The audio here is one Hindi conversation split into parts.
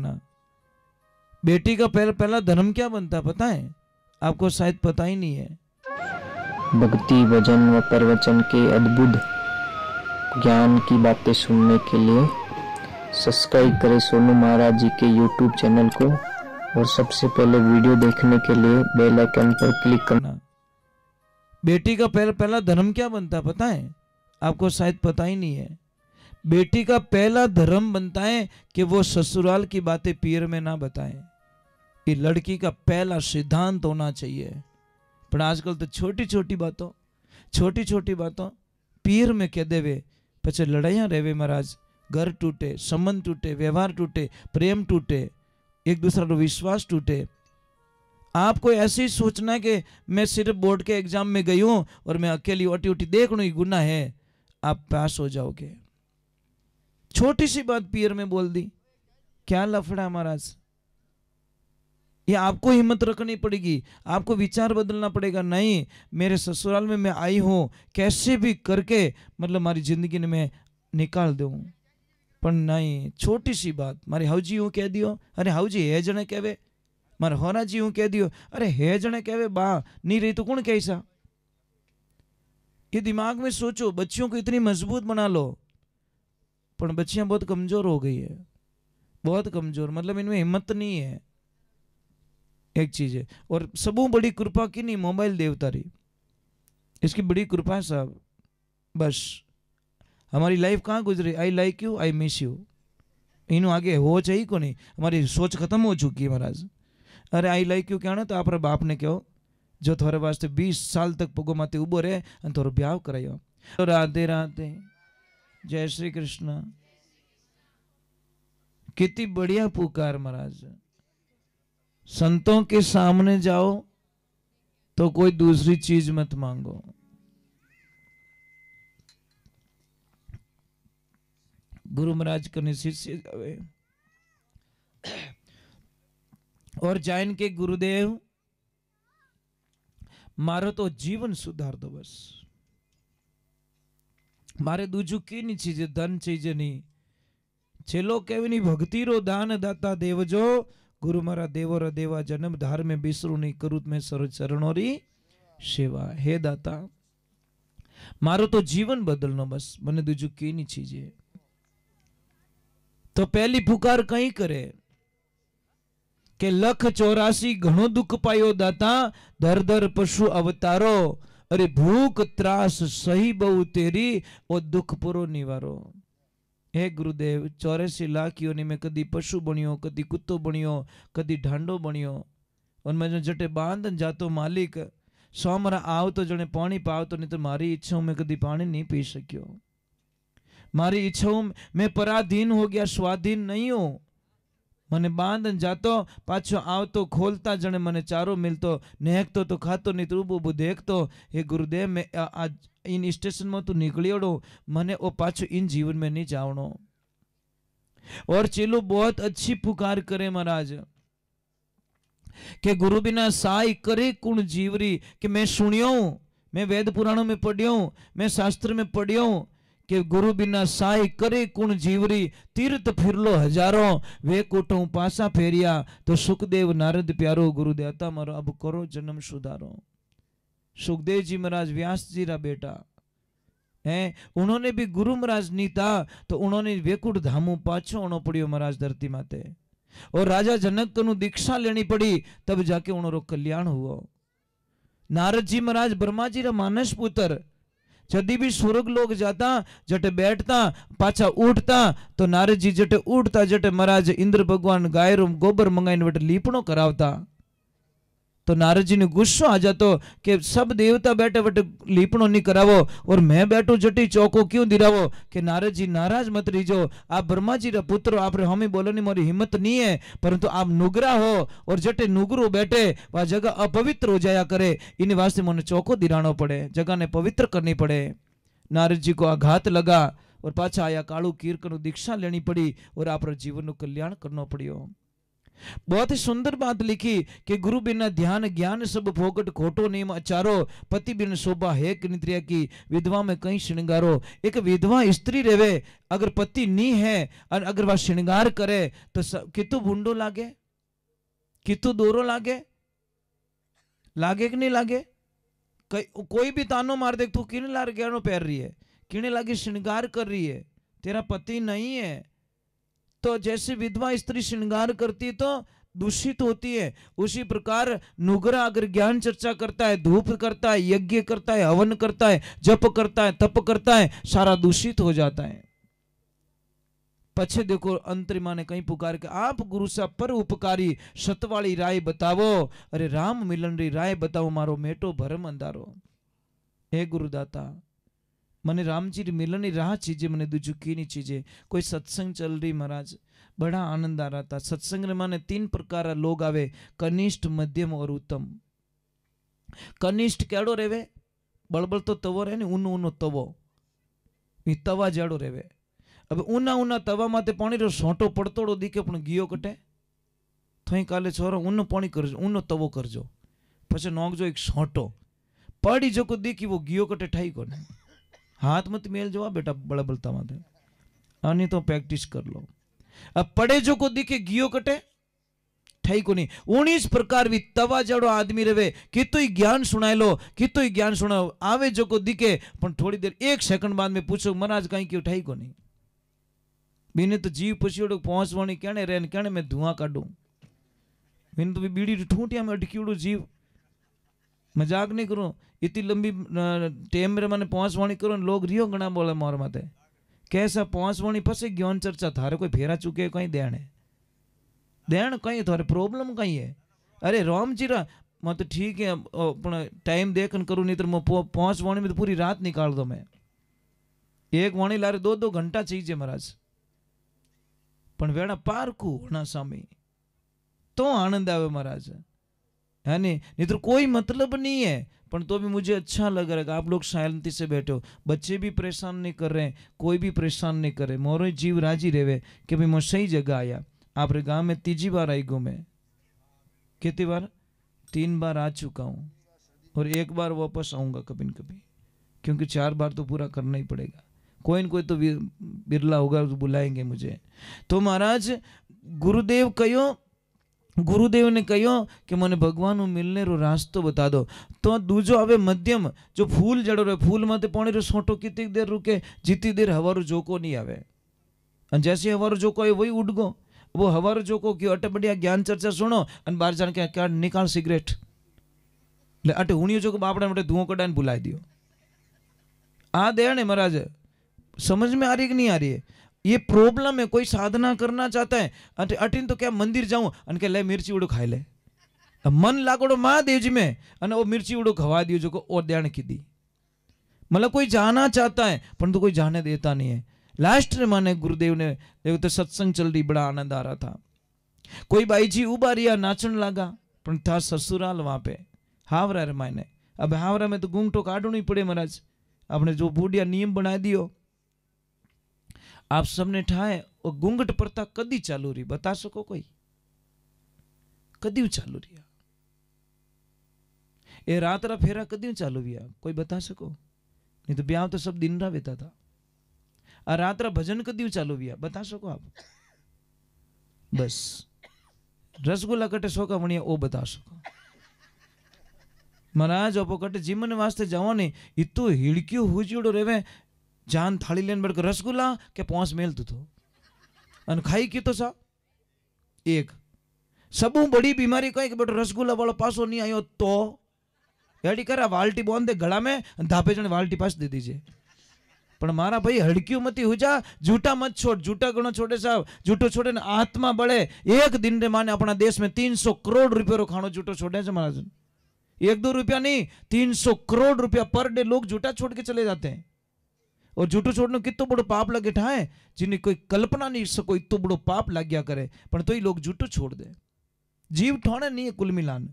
ना। बेटी का पहला धर्म क्या बनता है पता है आपको? शायद पता ही नहीं है। भक्ति, भजन व प्रवचन के अद्भुत ज्ञान की बातें सुनने के लिए सब्सक्राइब करें सोनू महाराज जी के YouTube चैनल को, और सबसे पहले वीडियो देखने के लिए बेल आइकन पर क्लिक करना। बेटी का पहला धर्म क्या बनता है पता है आपको? शायद पता ही नहीं है। बेटी का पहला धर्म बनता है कि वो ससुराल की बातें पीर में ना बताए। ये लड़की का पहला सिद्धांत होना चाहिए। पर आजकल तो छोटी छोटी बातों पीर में कह देवे, पछे लड़ाइयां रेवे महाराज, घर टूटे, संबंध टूटे, व्यवहार टूटे, प्रेम टूटे, एक दूसरा का विश्वास टूटे। आपको ऐसे ही सोचना है कि मैं सिर्फ बोर्ड के एग्जाम में गई हूं और मैं अकेली ओटी देखना ही गुनाह है, आप पास हो जाओगे। छोटी सी बात पीर में बोल दी, क्या लफड़ा महाराज। ये आपको हिम्मत रखनी पड़ेगी, आपको विचार बदलना पड़ेगा। नहीं, मेरे ससुराल में मैं आई हूं, कैसे भी करके मतलब हमारी जिंदगी में मैं निकाल दूं। पर नहीं, छोटी सी बात, मारे हाउजी यूं कह दियो, अरे हाउजी हे जने कहवे, मारे होना जी यूं कह दियो, अरे हे जने कहवे, बा नहीं रही तो कौन कैसा। ये दिमाग में सोचो, बच्चियों को इतनी मजबूत बना लो, पर बच्चियां बहुत कमजोर हो गई है, बहुत कमजोर, मतलब इनमें हिम्मत नहीं है। एक चीज है, और सबू बड़ी कृपा की नहीं मोबाइल देवता रही, इसकी बड़ी कृपा है साहब। बस हमारी लाइफ कहाँ गुजरी, I like you, I miss you, इन आगे हो चाहिए को नहीं, हमारी सोच खत्म हो चुकी है महाराज। अरे आई लाइक यू कहना तो आप बाप ने कहो जो थोड़े वास्ते 20 साल तक पगो माते उबो रहे और थोड़ा ब्याह करायो। तो राधे राधे, जय श्री कृष्ण। कितनी बढ़िया पुकार महाराज। संतों के सामने जाओ तो कोई दूसरी चीज मत मांगो। गुरु महाराज कने शिष्य जावे और जाइन के गुरुदेव मारो तो जीवन सुधार दो, बस मारे दूजू की नहीं चीजे, धन चीजे नहीं, छेलो केवी नहीं, भक्ति रो दान दाता देव जो, गुरु मारा देवो रा देवा, जन्म धार में बिसरू नहीं, करूत में सरोज चरणों री सेवा। हे दाता मारो तो जीवन बदलनो, बस मने दूजू की नहीं चीजे। तो पहली पुकार कहीं करे के 184 घणो दुख पायो दाता, दर दर पशु अवतारो, अरे भूख त्रास सही बहु तेरी, ओ दुख पुरो निवारो। हे गुरुदेव 84 लाख योनि में कदी पशु बनियो, कदी कुत्तो बनियो, कदी ढांडो बनियो, और मैं जटे बांध जातो मालिक, सोमरा आव तो जने पानी पाव तो, नहीं तो मारी इच्छाओं में कदी पानी नहीं पी सकियो। मारी इच्छाओं में पराधीन हो गया, स्वाधीन नहीं हो। मने बांधन जातो पाछो आवतो, खोलता जने मने चारो मिलतो, नेहकतो तो खातो नहीं तो उबो देखतो। हे गुरुदेव मैं आज इन स्टेशन में तू निकलियोड़ो, मने ओ पाछो इन जीवन में नहीं जावणो। और चेलो बहुत अच्छी पुकार करे महाराज के गुरु बिना साई करे कुण जीवरी। कि मैं सुनियो, मैं वेद पुराणों में पढ़ियो, मैं शास्त्र में पढ़ियो कि गुरु बिना साई करे कुण जीवरी, तीर्थ फिरलो हजारों, वे कोटों पासा फेरिया, तो सुखदेव नारद प्यारो, गुरु देवता मारो अब करो जन्म सुधारो। सुखदेव जी महाराज व्यास जी रा बेटा है, उन्होंने भी गुरु महाराज नहीं था तो उन्होंने वेकुट धामू पाछो आनो पड़ियो महाराज धरती माते, और राजा जनक को दीक्षा लेनी पड़ी, तब जाके उन्होंने कल्याण हुआ। नारद जी महाराज ब्रह्मा जी रा मानस पुत्र, जदी भी स्वर्ग लोग जाता जटे बैठता पाछा उठता, तो नारद जी जटे उठता जटे महाराज इंद्र भगवान गाय रो गोबर मंगाईने वटे लीपणो करावता। तो नारद जी ने गुस्सो आ जातो कि सब देवता बैठे वटे लीपणो नहीं करावो और मैं बैठो जटी चौको क्यों दिरावो। कि नारद जी नाराज मत रहीजो, आप ब्रह्मा जी रा पुत्र, आप हमें बोलने मोरी हिम्मत नहीं है, परंतु आप नुगरा हो और जटे नुगरो बैठे वह जगह अपवित्र हो जाया करे, इन वास्ते मोने चौको दिरानो पड़े, जगह ने पवित्र करनी पड़े। नारद जी को आघात लगा और पाछा आया कालू कीर्कन दीक्षा लेनी पड़ी और आप जीवन नु कल्याण करना पड़ियो। बहुत ही सुंदर बात लिखी कि गुरु बिना ध्यान ज्ञान सब फोकट खोटो नियम अचारो, पति बिन शोभा है नित्रिया की, विधवा में कहीं श्रृंगारो। एक विधवा स्त्री रहे अगर पति नहीं है और अगर वह श्रृंगार करे तो कितु भूंडो लागे, कितु दोरो लागे, लागे कि नहीं लागे? कोई भी तानो मार दे तू किने लार गहनो पहन रही है, किने लागे श्रृंगार कर रही है, तेरा पति नहीं है। तो जैसे विधवा स्त्री श्रृंगार करती है तो दूषित होती है, उसी प्रकार नुगरा अगर ज्ञान चर्चा करता है, धूप करता है, यज्ञ करता है, हवन करता है, जप करता है, तप करता है, सारा दूषित हो जाता है। पछे देखो अंतरिमा ने कहीं पुकार के आप गुरु सा पर उपकारी, सतवाली राय बतावो, अरे राम मिलन री राय बताओ, मारो मेटो भरम अंधारो। हे गुरुदाता मने राम जी मिलन राह चीजे मने दूजू की नहीं चीजे। कोई सत्संग चल रही महाराज, बड़ा आनंद आ रहा था। सत्संग में माने 3 प्रकार लोग आवे, कनिष्ठ, मध्यम और उत्तम। कनिष्ठ केड़ो रेवे? बड़बड़ तो तवो रहे, ऊनो ऊनो तवो, तवा जेड़ो रेवे। अब ऊना ऊना तवा माते पानी रो सोंटो पड़तोड़ो दिखे पण गियो कटे, थई काले छोरो ऊनो पानी करजो, ऊनो तवो करजो, पछे नोकजो एक सोंटो पड़ी जो को दिखी वो गियो कटे ठाई कोने। हाथ मत मेल जो बेटा बड़बड़ता माते, आनी तो प्रैक्टिस कर लो। अब पड़े जो को दिखे गियो कटे ठाई कोनी। 19 प्रकार भी तवा जड़ो आदमी रहे, कितो ही ज्ञान सुनाए लो, कितो ही ज्ञान सुनाओ आवे जो को दिखे, पण थोड़ी देर 1 सेकंड बाद में पूछो महाराज कहीं क्यों ठाई कोनी। बीने तो जीव पछियोड़ो पहुंचवाणी कहने रहन कहने मैं धुआं काढूं, बीने तो भी बीड़ी ठूंटिया में अटकीड़ो जीव। मजाक नहीं करो, इतनी लंबी टेम में मैंने पहुंचवाणी करो, लोग रियो गणा बोले मोर माते कैसा पहुंचवाणी फसे ज्ञान चर्चा थारे कोई फेरा चुके कहीं देने देन कहीं थारे प्रॉब्लम कहीं है। अरे राम जी रा मैं तो ठीक है अपना टाइम देखन करूँ, नहीं तो मैं पहुंचवाणी में तो पूरी रात निकाल दो। मैं एक वाणी लारे 2-2 घंटा चाहिए महाराज, पण वेड़ा पारकू होना सामी तो आनंद आवे महाराज, है नहीं तो कोई मतलब नहीं है। पर तो भी मुझे अच्छा लग रहा है आप लोग शांति से बैठे हो, बच्चे भी परेशान नहीं कर रहे, कोई भी परेशान नहीं कर रहे, मोरो जीव राजी रहे कि भाई मैं सही जगह आया। आप रे गांव में 3जी बार आई गो, मैं कितनी बार? 3 बार आ चुका हूँ और 1 बार वापस आऊंगा कभी न कभी, क्योंकि 4 बार तो पूरा करना ही पड़ेगा। कोई न कोई तो बिरला होगा तो बुलाएंगे मुझे। तो महाराज गुरुदेव कहो, गुरुदेव ने कहो कि मने भगवान मिलने रो रास्तो बता दो। तो दूजो आवे मध्यम, जो फूल जड़ो रहे, फूल माते पानी रो सोटो कितनी देर रुके, जितनी देर हवारो जोको नहीं आवे। जैसे हवारो जोको आए वही उड़ गो, वो हवारो जोको क्यों अटे बढ़िया ज्ञान चर्चा सुनो और बाहर जान के क्या निकाल सिगरेट ले अटे हुणियो जो बापड़े मटे धुआं कढ़ाने बुलाई दियो। आ दे ने महाराज, समझ में आ रही कि नहीं आ रही है? ये प्रॉब्लम है। कोई साधना करना चाहता है अटिन तो क्या मंदिर जाऊं अन के ले मिर्ची उड़ो खाई ले, मन लागोड़ो महादेव जी में अने वो मिर्ची उड़ो खवा दियो जो को और ध्यान की दी। मतलब कोई जाना चाहता है परंतु कोई जाने देता नहीं है। लास्ट में माने गुरुदेव ने देखो तो सत्संग चल रही, बड़ा आनंद आ रहा था। कोई भाई जी उबा रिया नाचन लगा, पर था ससुराल वहां पे हावरा रे मायने। अब हावरा में तो घूंघटो काटना ही पड़े महाराज, आपने जो बूढ़िया नियम बना दियो आप सबने ठाए। और घूंघट प्रथा कदी चालू रही बता सको कोई? कदी चालू रही? ये रात रा फेरा कदी चालू हुआ कोई बता सको? नहीं तो ब्याह तो सब दिन रा बेता था। आ रात रा भजन कदी चालू हुआ बता सको आप? बस रसगुल्ला कटे सोका वणिया ओ बता सको। महाराज ओपो कटे जीवन वास्ते जाओ ने इतो हिड़क्यू हुजड़ो रेवे, जान थाली लेन बढ़कर रसगुल्ला के पहुंच मेल तू तो अन खाई की तो सा एक सबू बड़ी बीमारी कही कि बेटो रसगुल्ला वाला पासो नहीं आयो तो याडी करा वाल्टी बांध दे गला में, धापे जने वाल्टी पास दे दीजिए। पर मारा भाई हड़क्यू मती हो जा, झूठा मत छोड़, झूठा गणो छोड़े साहब, झूठो छोड़े ना आत्मा बढ़े। एक दिन रे माने अपना देश में 300 करोड़ रुपये रो खानो झूठो छोड़े से महाराज, 1-2 रुपया नहीं 300 करोड़ रुपया पर डे लोग झूठा छोड़ के चले जाते हैं। और झूठो छोड़ने कितो बड़ो पाप लगे ठाए, जिन्हें कोई कल्पना नहीं सको इतो बड़ो पाप लग गया करे, पर तो ही लोग झूठो छोड़ दे। जीव ठोने नहीं है कुल मिलान।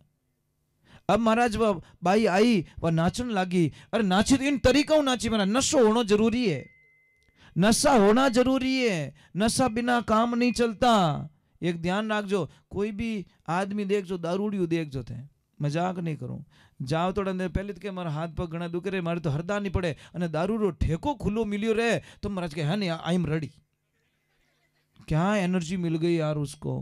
अब महाराज वह बाई आई वह नाचन लगी। अरे नाची तो इन तरीका नाची, मेरा नशो होना जरूरी है, नशा होना जरूरी है, नशा बिना काम नहीं चलता। एक ध्यान रखजो, कोई भी आदमी देखजो दारूडियो देखजो थे, मजाक नहीं करूं, जाओ तो पहले तो के मारा हाथ पग घना दुखे रे, मारे तो हरदा नहीं पड़े, अने दारूडो ठेको खुलो मिलियो रे तो महाराज के है नहीं आई एम रेडी। क्या एनर्जी मिल गई यार उसको,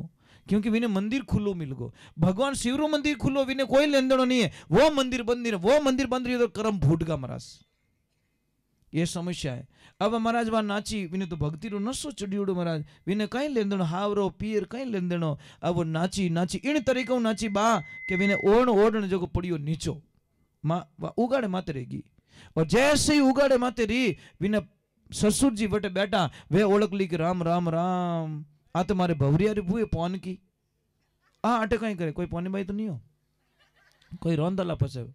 क्योंकि विने मंदिर खुलो मिल गो। भगवान शिवरो मंदिर खुलो, विने कोई लेन देनो नहीं है, वो मंदिर बंद नहीं, वो मंदिर बंद रही तो कर्म फूट गा महाराज, ये समस्या है। अब महाराज वहां नाची, विने तो भक्ति रो नशो चढ़ियोड़ो महाराज, विने कहीं लेन देनो, हावरो पीर कहीं लेन देनो। अब वो नाची नाची इन तरीके नाची बा के विने ओढ़ ओढ़ जो पड़ियो नीचो, माँ उगाड़े माते रहेगी। और जैसे ही उगाड़े माते रही, विने ससुर जी बटे बैठा, वे ओळख ली कि राम राम राम, आ तो मारे भवरिया रे बुए पौन की, आ अटे कहीं करे, कोई पौनी बाई तो नहीं हो, कोई रोंदला फसे।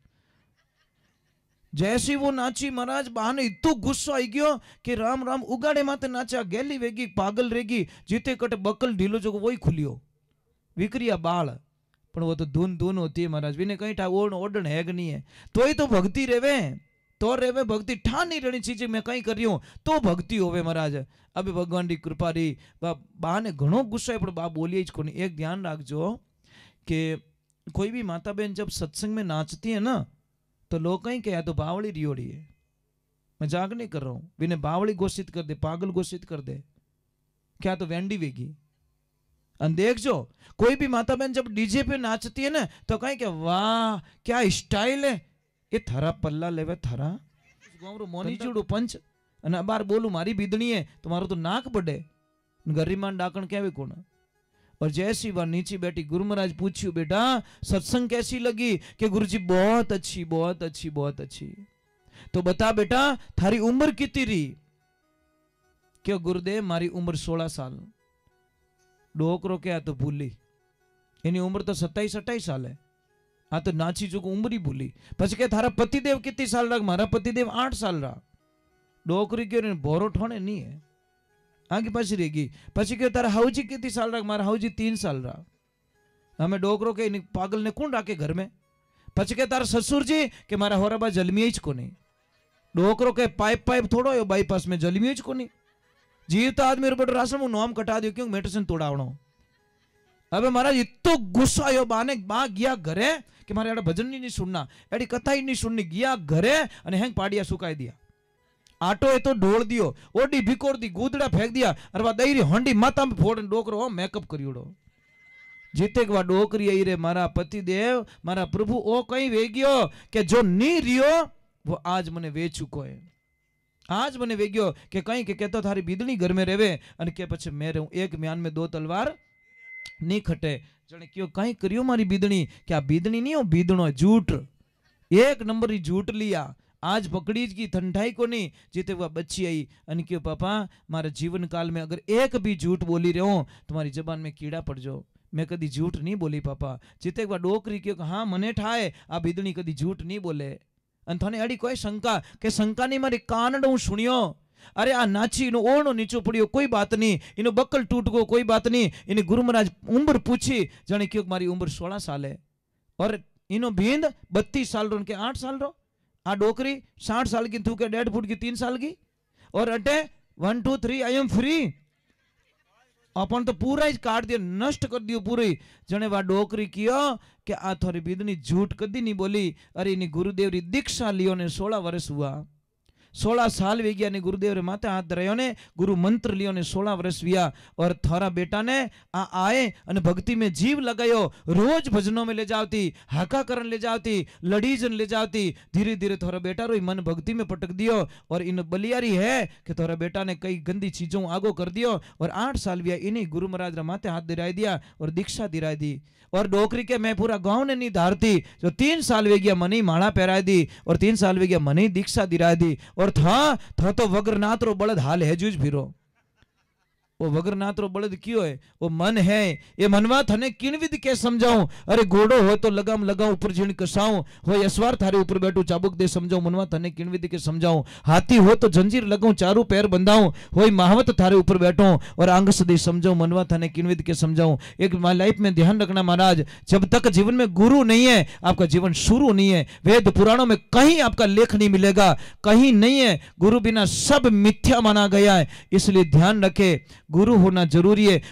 जैसी वो नाची महाराज, बहाने इतो गुस्सा आई गयो कि राम राम उगाड़े माते नाचा, गेली वेगी पागल रेगी, जीते कटे बकल ढीलो जो वही खुलियो, विक्रिया बाल, पण वो तो धुन धुन होती है महाराज, विने कहीं ठा ओढ़ ओढ़न है नहीं है, तो ही तो भक्ति रेवे, तो रेवे भक्ति, ठा नहीं रहनी चीजें मैं कहीं कर रही हूं तो भक्ति होवे महाराज। अभी भगवान की कृपा रही, बा ने घणो गुस्सा है पर बा बोलिए को नहीं। एक ध्यान रखजो कि कोई भी माता बहन जब सत्संग में नाचती है ना, तो लोग कहीं क्या तो बावड़ी रियोड़ी है, मजाक नहीं कर रहा हूं, विने बावड़ी घोषित कर दे, पागल घोषित कर दे, क्या तो वेंडी वेगी। और देखो कोई भी माता बहन जब डीजे पे नाचती है ना, तो कहीं क्या वाह क्या स्टाइल है, ये थारा पल्ला लेवे थारा गोमरो मोनी चूड़ो पंच, અને બાર બોલું મારી બીદણી है तो मारो तो नाक बढ़े, गरीमान डाकण कहवे कोण। और जैसी बार नीचे बैठी, गुरु महाराज पूछ्યું बेटा सत्संग कैसी लगी, कि गुरुजी बहुत अच्छी बहुत अच्छी बहुत अच्छी। तो बता बेटा थारी उम्र कितनी रही, क्यों गुरुदेव मारी उम्र 16 साल। डोकरो क्या तो भूली, एनी उम्र तो 27-28 साल है, आ तो नाची जो उम्र ही भूली। પછી કે थारा पतिदेव कितनी साल रहा, मारा पतिदेव 8 साल रहा। डोकरी क्यों बोरो ठोने नहीं है, आगे पासी रहेगी। પછી કે तारा हाउजी कितनी साल रहा, मारा हाउजी 3 साल रहा। हमें डोकरो के पागल ने कौन राखे घर में। પછી કે तारा ससुर जी के मारा होराबा जलमी ज को नहीं। डोकरो के पाइप पाइप थोड़ो यो बाईपास में जलमी ज को नहीं। जीवता आदमी बड़ो राशन नाम कटा दियो क्यों मेडिसिन तोड़ावणो। अब महाराज इतो गुस्सा आयो बाने, बा गया घरे कि मारे एड़ा भजन नहीं सुनना, एड़ी कथा ही नहीं सुननी, गया घरे अने हैंग पाड़िया सुकाई दिया, आटो ए तो ढोल दियो, ओडी भिकोर दी, गूदड़ा फेंक दिया, अरे वा दईरी हंडी माता में फोड़ डोकरो मेकअप करियोड़ो। जीते वा डोकरी आई रे मारा पति देव मारा प्रभु ओ कहीं वे गयो कि जो नी रियो वो आज मने वे चुको है। आज मने वे गयो कि कहीं के कहतो थारी बीदनी घर में रेवे अने के पछे मैं रहूं, एक म्यान में 2 तलवार नहीं खटे। जने क्यों कहीं करियो मारी बीदनी, क्या बीदनी नहीं हो बीदणो झूठ, एक नंबर ही झूठ लिया। आज पकड़ी की ठंडाई को नहीं, जीते वह बच्ची आई अन क्यों पापा मारे जीवन काल में अगर एक भी झूठ बोली रहे हो तुम्हारी जबान में कीड़ा पड़ जाओ। मैं कदी झूठ नहीं बोली पापा। जीते वह डोकरी क्यों हाँ मने ठाए आ बीदनी कदी झूठ नहीं बोले। अन थाने अड़ी कोई शंका के शंका नहीं मारी कानड़ हूं सुनियो। अरे आ नाची इनो ओढ़ो नीचो पड़ियो कोई बात नहीं, इनो बक्कल टूट गो कोई बात नहीं। इन्हें गुरु महाराज उम्र पूछी, जाने क्यों मारी उम्र 16 साल है और इनो बींद 32 साल रो उनके 8 साल रो। आ डोकरी 60 साल की तू के 1.5 फुट की 3 साल की और अटे 1 2 3 आई एम फ्री। अपन तो पूरा ही काट दिया, नष्ट कर दियो पूरी। जने वा डोकरी कियो कि आ थोड़ी बीदनी झूठ कदी नहीं बोली। अरे इन्हें गुरुदेव री दीक्षा लियो ने 16 वर्ष हुआ, 16 साल वे गया ने गुरुदेव रे माथे हाथ धरायो ने गुरु मंत्र लियो ने 16 वर्ष विया। और थारा बेटा ने आ आए अने भक्ति में जीव लगायो, रोज भजनों में ले जाती, हाका करन ले जाती, लड़ीजन ले जाती। धीरे धीरे थारा बेटा रो मन भक्ति में पटक दियो। और इन बलियारी है कि थारा बेटा ने कई गंदी चीजों आगो कर दियो। और 8 साल विया इन्हीं गुरु महाराज रे माथे हाथ दिराई दिया और दीक्षा दिराई दी। और डोकरी के मैं पूरा गांव ने नहीं धारती, जो 3 साल वे गया मनी माला पहराई दी और 3 साल वे गया मनी दीक्षा दिराई दी। और था तो वग्रनाथ रो बलद हाल है जूझ फिरो। वो वग्रनाथ रो बलद क्यों है, वो मन है। ये मनवा थने किन विधि के समझाऊं। अरे घोड़ो हो तो लगाम लगाऊं ऊपर झीण कसाऊं, हो यसवार थारे ऊपर बैठू चाबुक दे समझाऊं, मनवा थने किन विधि के समझाऊं। हाथी हो तो जंजीर लगाऊं चारों पैर बंधाऊं, हो महावत थारे ऊपर बैठो और आंग सदी समझाऊं, मनवा थने किन विधि के समझाऊं। एक लाइफ में ध्यान रखना महाराज, जब तक जीवन में गुरु नहीं है आपका जीवन शुरू नहीं है। वेद पुराणों में कहीं आपका लेख नहीं मिलेगा, कहीं नहीं है। गुरु बिना सब मिथ्या माना गया है, इसलिए ध्यान रखे गुरु होना जरूरी है।